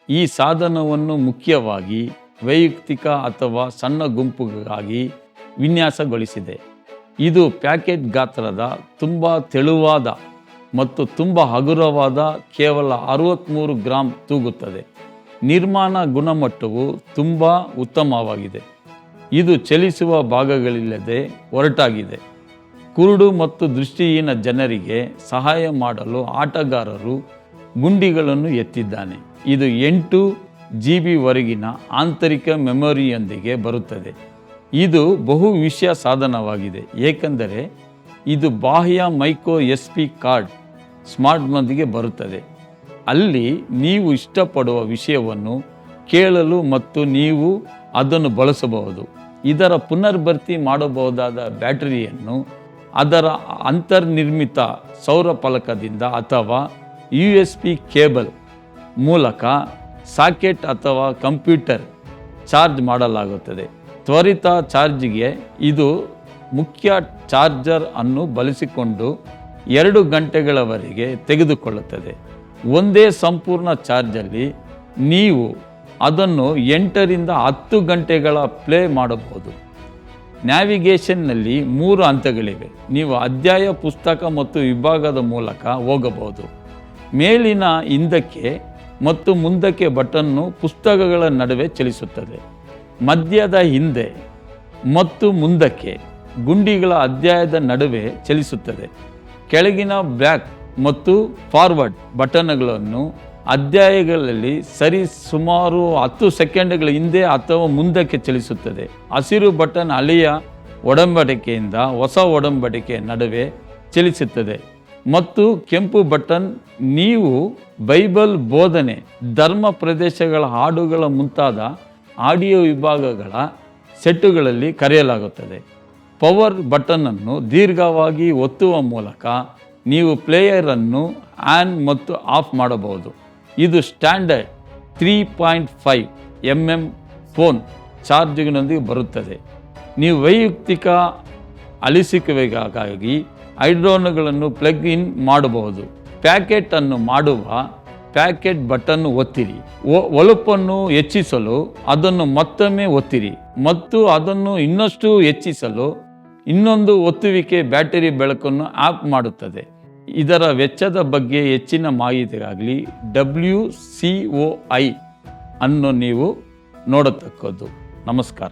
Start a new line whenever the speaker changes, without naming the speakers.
ಈ ಸಾಧನವನ್ನು ಮುಖ್ಯವಾಗಿ ವೈಯಕ್ತಿಕ ಅಥವಾ ಸಣ್ಣ ಗುಂಪುಗಾಗಿ ವಿನ್ಯಾಸಗೊಳಿಸಿದೆ. ಇದು ಪ್ಯಾಕೆಟ್ ಗಾತ್ರದ ತುಂಬ ತೆಳುವಾದ ಮತ್ತು ತುಂಬ ಹಗುರವಾದ ಕೇವಲ 63 ಗ್ರಾಂ ತೂಗುತ್ತದೆ. ನಿರ್ಮಾಣ ಗುಣಮಟ್ಟವು ತುಂಬ ಉತ್ತಮವಾಗಿದೆ. ಇದು ಚಲಿಸುವ ಭಾಗಗಳಿಲ್ಲದೆ ಒರಟಾಗಿದೆ. ಕುರುಡು ಮತ್ತು ದೃಷ್ಟಿಹೀನ ಜನರಿಗೆ ಸಹಾಯ ಮಾಡಲು ಆಟಗಾರರು ಗುಂಡಿಗಳನ್ನು ಎತ್ತಿದ್ದಾನೆ. ಇದು 8 GB ವರೆಗಿನ ಆಂತರಿಕ ಮೆಮೊರಿಯೊಂದಿಗೆ ಬರುತ್ತದೆ. ಇದು ಬಹು ವಿಷಯ ಸಾಧನವಾಗಿದೆ ಏಕೆಂದರೆ ಇದು ಬಾಹ್ಯ ಮೈಕ್ರೋ SP ಕಾರ್ಡ್ ಸ್ಮಾರ್ಟ್ನೊಂದಿಗೆ ಬರುತ್ತದೆ. ಅಲ್ಲಿ ನೀವು ಇಷ್ಟಪಡುವ ವಿಷಯವನ್ನು ಕೇಳಲು ಮತ್ತು ನೀವು ಅದನ್ನು ಬಳಸಬಹುದು. ಇದರ ಪುನರ್ಭರ್ತಿ ಮಾಡಬಹುದಾದ ಬ್ಯಾಟರಿಯನ್ನು ಅದರ ಅಂತರ್ನಿರ್ಮಿತ ಸೌರ ಫಲಕದಿಂದ ಅಥವಾ USB ಕೇಬಲ್ ಮೂಲಕ ಸಾಕೆಟ್ ಅಥವಾ ಕಂಪ್ಯೂಟರ್ ಚಾರ್ಜ್ ಮಾಡಲಾಗುತ್ತದೆ. ತ್ವರಿತ ಚಾರ್ಜ್ಗೆ ಇದು ಮುಖ್ಯ ಚಾರ್ಜರ್ ಅನ್ನು ಬಳಸಿಕೊಂಡು 2 ಗಂಟೆಗಳವರೆಗೆ ತೆಗೆದುಕೊಳ್ಳುತ್ತದೆ. ಒಂದೇ ಸಂಪೂರ್ಣ ಚಾರ್ಜಲ್ಲಿ ನೀವು ಅದನ್ನು 8 ರಿಂದ 10 ಗಂಟೆಗಳ ಪ್ಲೇ ಮಾಡಬಹುದು. ನ್ಯಾವಿಗೇಷನ್ನಲ್ಲಿ 3 ಹಂತಗಳಿವೆ. ನೀವು ಅಧ್ಯಾಯ, ಪುಸ್ತಕ ಮತ್ತು ವಿಭಾಗದ ಮೂಲಕ ಹೋಗಬಹುದು. ಮೇಲಿನ ಹಿಂದಕ್ಕೆ ಮತ್ತು ಮುಂದಕ್ಕೆ ಬಟನ್ನು ಪುಸ್ತಕಗಳ ನಡುವೆ ಚಲಿಸುತ್ತದೆ. ಮಧ್ಯದ ಹಿಂದೆ ಮತ್ತು ಮುಂದಕ್ಕೆ ಗುಂಡಿಗಳ ಅಧ್ಯಾಯದ ನಡುವೆ ಚಲಿಸುತ್ತದೆ. ಕೆಳಗಿನ ಬ್ಯಾಕ್ ಮತ್ತು ಫಾರ್ವರ್ಡ್ ಬಟನ್ಗಳನ್ನು ಅಧ್ಯಾಯಗಳಲ್ಲಿ ಸುಮಾರು 10 ಸೆಕೆಂಡ್ಗಳ ಹಿಂದೆ ಅಥವಾ ಮುಂದಕ್ಕೆ ಚಲಿಸುತ್ತದೆ. ಹಸಿರು ಬಟನ್ ಹಳೆಯ ಒಡಂಬಡಿಕೆಯಿಂದ ಹೊಸ ಒಡಂಬಡಿಕೆಯ ನಡುವೆ ಚಲಿಸುತ್ತದೆ ಮತ್ತು ಕೆಂಪು ಬಟನ್ ನೀವು ಬೈಬಲ್ ಬೋಧನೆ, ಧರ್ಮ ಪ್ರದೇಶಗಳ ಹಾಡುಗಳ ಮುಂತಾದ ಆಡಿಯೋ ವಿಭಾಗಗಳ ಸೆಟ್ಟುಗಳಲ್ಲಿ ಕರೆಯಲಾಗುತ್ತದೆ. ಪವರ್ ಬಟನನ್ನು ದೀರ್ಘವಾಗಿ ಒತ್ತುವ ಮೂಲಕ ನೀವು ಪ್ಲೇಯರನ್ನು ಆನ್ ಮತ್ತು ಆಫ್ ಮಾಡಬಹುದು. ಇದು ಸ್ಟ್ಯಾಂಡರ್ಡ್ 3.5 mm ಫೋನ್ ಚಾರ್ಜಿಂಗ್ನೊಂದಿಗೆ ಬರುತ್ತದೆ. ನೀವು ವೈಯಕ್ತಿಕ ಅಳಿಸುವಿಕೆಗಾಗಿ ಹೈಡ್ರೋನ್ಗಳನ್ನು ಪ್ಲಗ್ ಇನ್ ಮಾಡಬಹುದು. ಪ್ಯಾಕೆಟ್ ಅನ್ನು ಮಾಡುವ ಪ್ಯಾಕೆಟ್ ಬಟನ್ ಒತ್ತಿರಿ. ಹೊಳಪನ್ನು ಹೆಚ್ಚಿಸಲು ಅದನ್ನು ಮತ್ತೊಮ್ಮೆ ಒತ್ತಿರಿ ಮತ್ತು ಅದನ್ನು ಇನ್ನಷ್ಟು ಹೆಚ್ಚಿಸಲು ಇನ್ನೊಂದು ಒತ್ತುವಿಕೆ ಬ್ಯಾಟರಿ ಬೆಳಕನ್ನು ಆಫ್ ಮಾಡುತ್ತದೆ. ಇದರ ವೆಚ್ಚದ ಬಗ್ಗೆ ಹೆಚ್ಚಿನ ಮಾಹಿತಿಗಾಗಿ WCOI ಅನ್ನು ನೀವು ನೋಡತಕ್ಕದ್ದು. ನಮಸ್ಕಾರ.